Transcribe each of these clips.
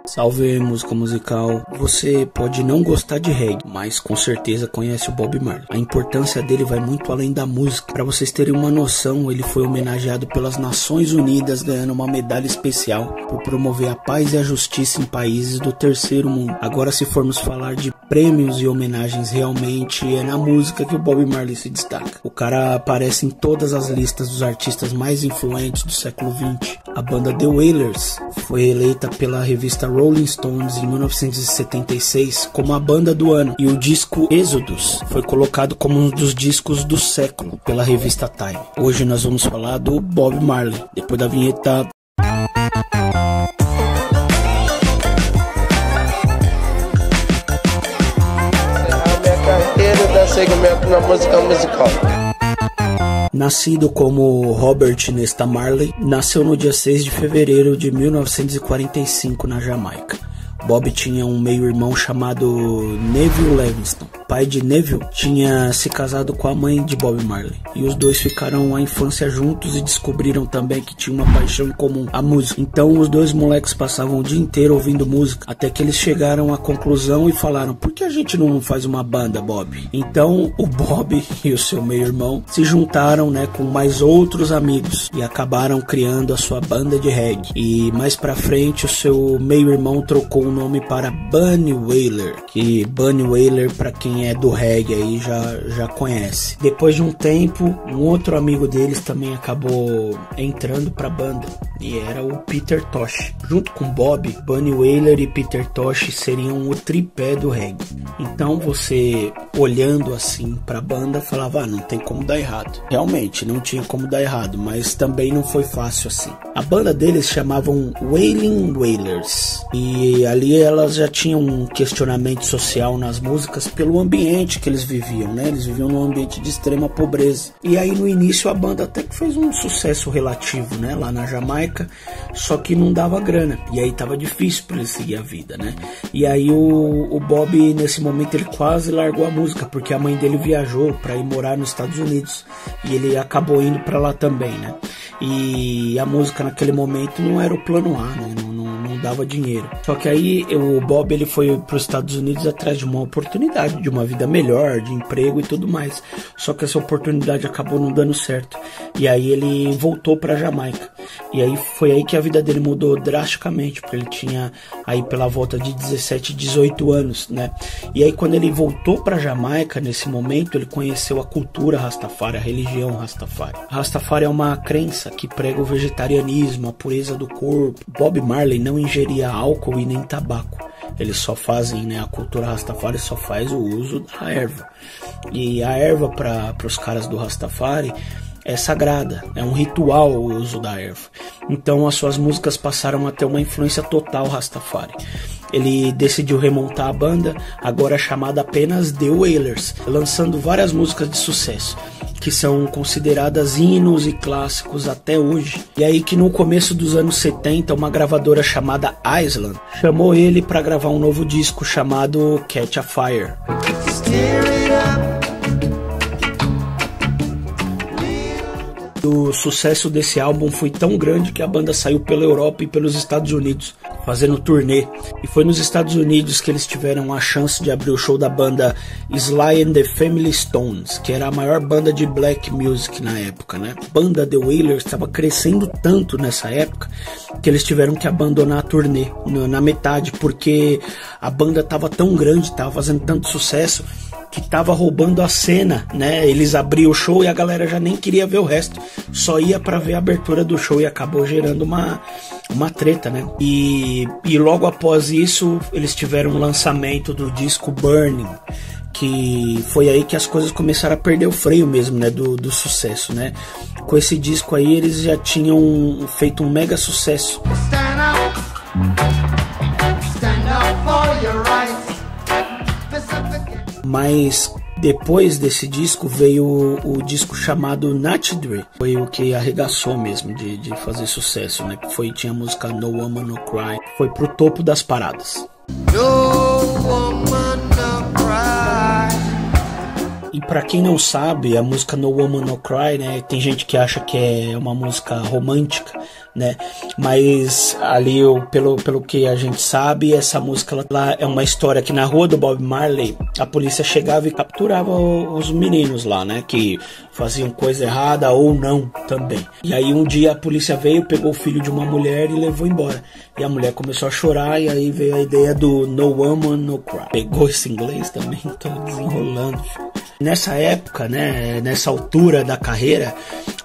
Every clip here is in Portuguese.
Salve, música musical. Você pode não gostar de reggae, mas com certeza conhece o Bob Marley. A importância dele vai muito além da música. Para vocês terem uma noção, ele foi homenageado pelas Nações Unidas, ganhando uma medalha especial por promover a paz e a justiça em países do terceiro mundo. Agora, se formos falar de prêmios e homenagens, realmente é na música que o Bob Marley se destaca. O cara aparece em todas as listas dos artistas mais influentes do século XX. A banda The Wailers foi eleita pela revista Rolling Stones em 1976 como a banda do ano, e o disco Exodus foi colocado como um dos discos do século pela revista Time. Hoje nós vamos falar do Bob Marley, depois da vinheta. Segmento na música musical. Nascido como Robert Nesta Marley, nasceu no dia 6 de fevereiro de 1945 na Jamaica. Bob tinha um meio-irmão chamado Neville Livingston. O pai de Neville tinha se casado com a mãe de Bob Marley, e os dois ficaram a infância juntos e descobriram também que tinham uma paixão em comum, a música. Então os dois moleques passavam o dia inteiro ouvindo música, até que eles chegaram à conclusão e falaram: por que a gente não faz uma banda, Bob? Então o Bob e o seu meio-irmão se juntaram, com mais outros amigos, e acabaram criando a sua banda de reggae. E mais pra frente o seu meio-irmão trocou o nome para Bunny Wailer, que Bunny Wailer, para quem é do reggae aí já conhece. Depois de um tempo, um outro amigo deles também acabou entrando para a banda, e era o Peter Tosh. Junto com Bob, Bunny Wailer e Peter Tosh seriam o tripé do reggae. Então você, olhando assim para a banda, falava: não tem como dar errado. Realmente não tinha como dar errado, mas também não foi fácil assim. A banda deles chamavam Wailing Wailers, e ali elas já tinham um questionamento social nas músicas pelo ambiente que eles viviam, Eles viviam num ambiente de extrema pobreza. E aí no início a banda até que fez um sucesso relativo, lá na Jamaica, só que não dava grana. E aí tava difícil para ele seguir a vida, E aí o Bob, nesse momento, ele quase largou a música, porque a mãe dele viajou para ir morar nos Estados Unidos, e ele acabou indo para lá também, E a música naquele momento não era o plano A, não dava dinheiro. Só que aí o Bob, ele foi para os Estados Unidos atrás de uma oportunidade, de uma vida melhor, de emprego e tudo mais. Só que essa oportunidade acabou não dando certo, e aí ele voltou para Jamaica. E aí foi aí que a vida dele mudou drasticamente, porque ele tinha aí pela volta de 17, 18 anos, E aí quando ele voltou para Jamaica, nesse momento, ele conheceu a cultura Rastafari, a religião Rastafari. Rastafari é uma crença que prega o vegetarianismo, a pureza do corpo. Bob Marley não ingeria álcool e nem tabaco. Eles só fazem, a cultura Rastafari só faz o uso da erva. E a erva para os caras do Rastafari é sagrada, é um ritual o uso da erva. Então as suas músicas passaram a ter uma influência total Rastafari. Ele decidiu remontar a banda, agora chamada apenas The Wailers, lançando várias músicas de sucesso, que são consideradas hinos e clássicos até hoje. E aí que no começo dos anos 70, uma gravadora chamada Island chamou ele para gravar um novo disco chamado Catch a Fire. O sucesso desse álbum foi tão grande que a banda saiu pela Europa e pelos Estados Unidos, fazendo turnê. E foi nos Estados Unidos que eles tiveram a chance de abrir o show da banda Sly and the Family Stones, que era a maior banda de black music na época, A banda The Wailers estava crescendo tanto nessa época que eles tiveram que abandonar a turnê na metade, porque a banda estava tão grande, estava fazendo tanto sucesso, que tava roubando a cena, Eles abriam o show e a galera já nem queria ver o resto, só ia pra ver a abertura do show, e acabou gerando uma treta, E logo após isso, eles tiveram o lançamento do disco Burning, que foi aí que as coisas começaram a perder o freio mesmo, do sucesso, Com esse disco aí, eles já tinham feito um mega sucesso. Stand up for your rights. Mas depois desse disco veio o disco chamado Natty Dream. Foi o que arregaçou mesmo de fazer sucesso, Que tinha a música No Woman No Cry. Foi pro topo das paradas. No woman no cry. E pra quem não sabe, a música No Woman No Cry, né, tem gente que acha que é uma música romântica, né, mas ali, pelo que a gente sabe, essa música lá é uma história que na rua do Bob Marley, a polícia chegava e capturava os meninos lá, né, que faziam coisa errada ou não também. E aí um dia a polícia veio, pegou o filho de uma mulher e levou embora. E a mulher começou a chorar e aí veio a ideia do No Woman No Cry. Pegou esse inglês também, tô desenrolando. Nessa época, né, nessa altura da carreira,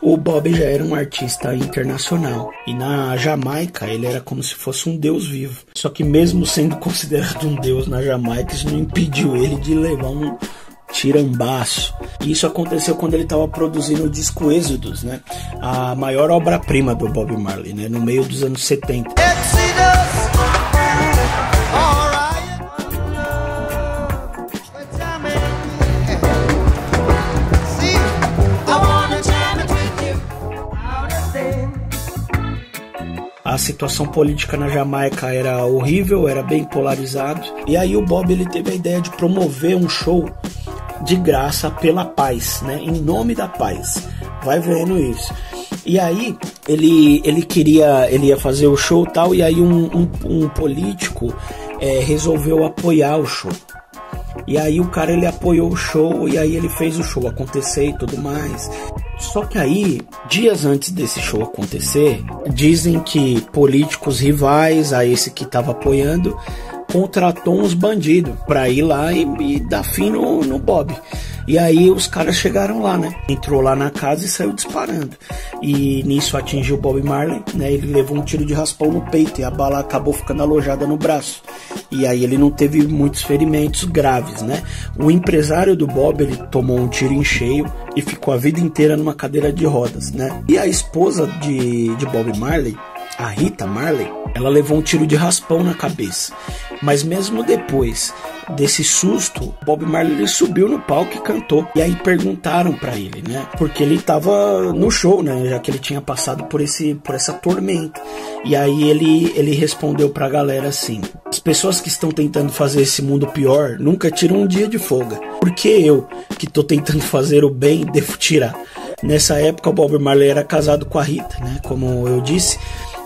o Bob já era um artista internacional. E na Jamaica ele era como se fosse um deus vivo. Só que mesmo sendo considerado um deus na Jamaica, isso não impediu ele de levar um tirambaço. E isso aconteceu quando ele estava produzindo o disco Êxodos, né, a maior obra-prima do Bob Marley, né, no meio dos anos 70. A situação política na Jamaica era horrível, era bem polarizado. E aí o Bob ele teve a ideia de promover um show de graça pela paz, né? Em nome da paz. Vai vendo isso. E aí ele ia fazer o show e tal, e aí um político resolveu apoiar o show. E aí o cara ele apoiou o show e aí ele fez o show acontecer e tudo mais. Só que aí, dias antes desse show acontecer, dizem que políticos rivais a esse que estava apoiando contratou uns bandidos pra ir lá e dar fim no Bob. E aí os caras chegaram lá, né? Entrou lá na casa e saiu disparando. E nisso atingiu o Bob Marley, né? Ele levou um tiro de raspão no peito e a bala acabou ficando alojada no braço. E aí ele não teve muitos ferimentos graves, né? O empresário do Bob, ele tomou um tiro em cheio e ficou a vida inteira numa cadeira de rodas, né? E a esposa de Bob Marley, a Rita Marley, ela levou um tiro de raspão na cabeça. Mas mesmo depois desse susto, Bob Marley ele subiu no palco e cantou. E aí perguntaram pra ele, né? Porque ele tava no show, né? Já que ele tinha passado por essa tormenta. E aí ele respondeu pra galera assim: as pessoas que estão tentando fazer esse mundo pior nunca tiram um dia de folga. Porque eu, que tô tentando fazer o bem, devo tirar. Nessa época o Bob Marley era casado com a Rita, né? Como eu disse.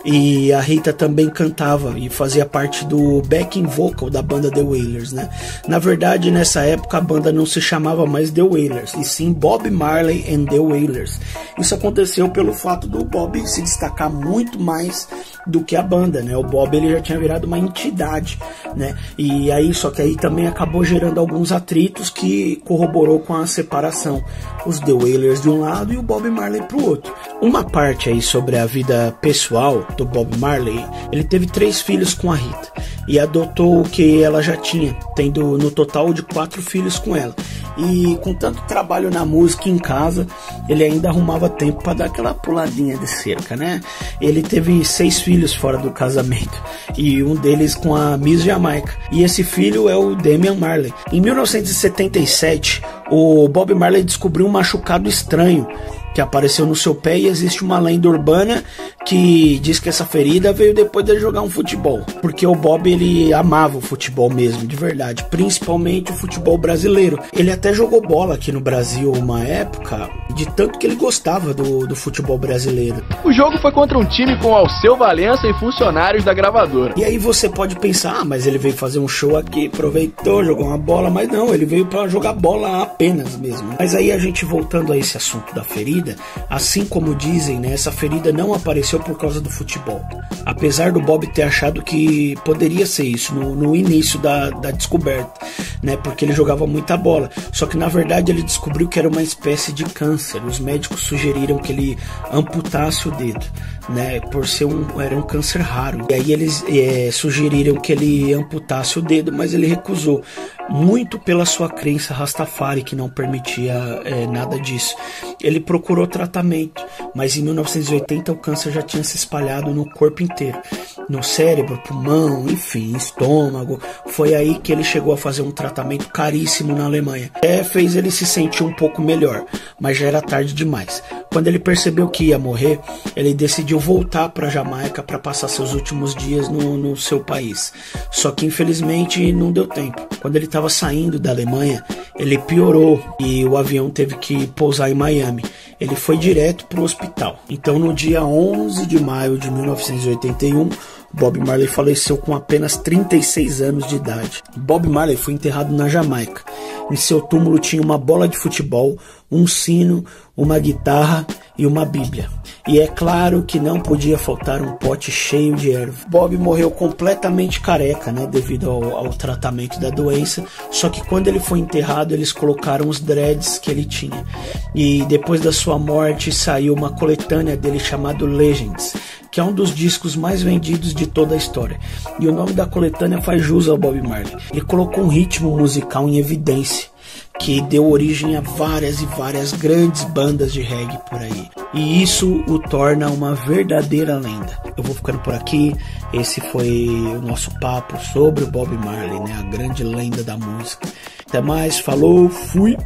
E a Rita também cantava e fazia parte do backing vocal da banda The Wailers, né? Na verdade, nessa época a banda não se chamava mais The Wailers, e sim Bob Marley and The Wailers. Isso aconteceu pelo fato do Bob se destacar muito mais do que a banda, né? O Bob ele já tinha virado uma entidade, né? E aí, só que aí também acabou gerando alguns atritos que corroborou com a separação. Os The Wailers de um lado e o Bob Marley pro outro. Uma parte aí sobre a vida pessoal do Bob Marley, ele teve 3 filhos com a Rita e adotou o que ela já tinha, tendo no total de 4 filhos com ela. E com tanto trabalho na música em casa, ele ainda arrumava tempo para dar aquela puladinha de cerca, né? Ele teve 6 filhos fora do casamento e um deles com a Miss Jamaica. E esse filho é o Damian Marley. Em 1977, o Bob Marley descobriu um machucado estranho que apareceu no seu pé, e existe uma lenda urbana que diz que essa ferida veio depois de jogar um futebol, porque o Bob ele amava o futebol mesmo, de verdade, principalmente o futebol brasileiro. Ele até jogou bola aqui no Brasil uma época, de tanto que ele gostava do futebol brasileiro. O jogo foi contra um time com Alceu Valença e funcionários da gravadora. E aí você pode pensar, mas ele veio fazer um show aqui, aproveitou, jogou uma bola, mas não, ele veio para jogar bola apenas mesmo. Mas aí a gente voltando a esse assunto da ferida, assim como dizem, né, essa ferida não apareceu por causa do futebol. Apesar do Bob ter achado que poderia ser isso no início da descoberta, né, porque ele jogava muita bola. Só que na verdade ele descobriu que era uma espécie de câncer. Os médicos sugeriram que ele amputasse o dedo, né, por ser era um câncer raro. E aí eles sugeriram que ele amputasse o dedo, mas ele recusou, muito pela sua crença Rastafari, que não permitia nada disso. Ele procurou tratamento, mas em 1980 o câncer já tinha se espalhado no corpo inteiro, no cérebro, pulmão, enfim, estômago. Foi aí que ele chegou a fazer um tratamento caríssimo na Alemanha. Fez ele se sentir um pouco melhor, mas já era tarde demais. Quando ele percebeu que ia morrer, ele decidiu voltar para Jamaica para passar seus últimos dias no seu país. Só que infelizmente não deu tempo. Quando ele estava saindo da Alemanha, ele piorou e o avião teve que pousar em Miami. Ele foi direto para o hospital. Então, no dia 11 de maio de 1981, Bob Marley faleceu com apenas 36 anos de idade. Bob Marley foi enterrado na Jamaica. Em seu túmulo tinha uma bola de futebol, um sino, uma guitarra e uma bíblia. E é claro que não podia faltar um pote cheio de erva. Bob morreu completamente careca, né, devido ao tratamento da doença. Só que quando ele foi enterrado, eles colocaram os dreads que ele tinha. E depois da sua morte saiu uma coletânea dele chamado Legends, que é um dos discos mais vendidos de toda a história. E o nome da coletânea faz jus ao Bob Marley. Ele colocou um ritmo musical em evidência, que deu origem a várias e várias grandes bandas de reggae por aí. E isso o torna uma verdadeira lenda. Eu vou ficando por aqui. Esse foi o nosso papo sobre o Bob Marley, né? A grande lenda da música. Até mais, falou, fui!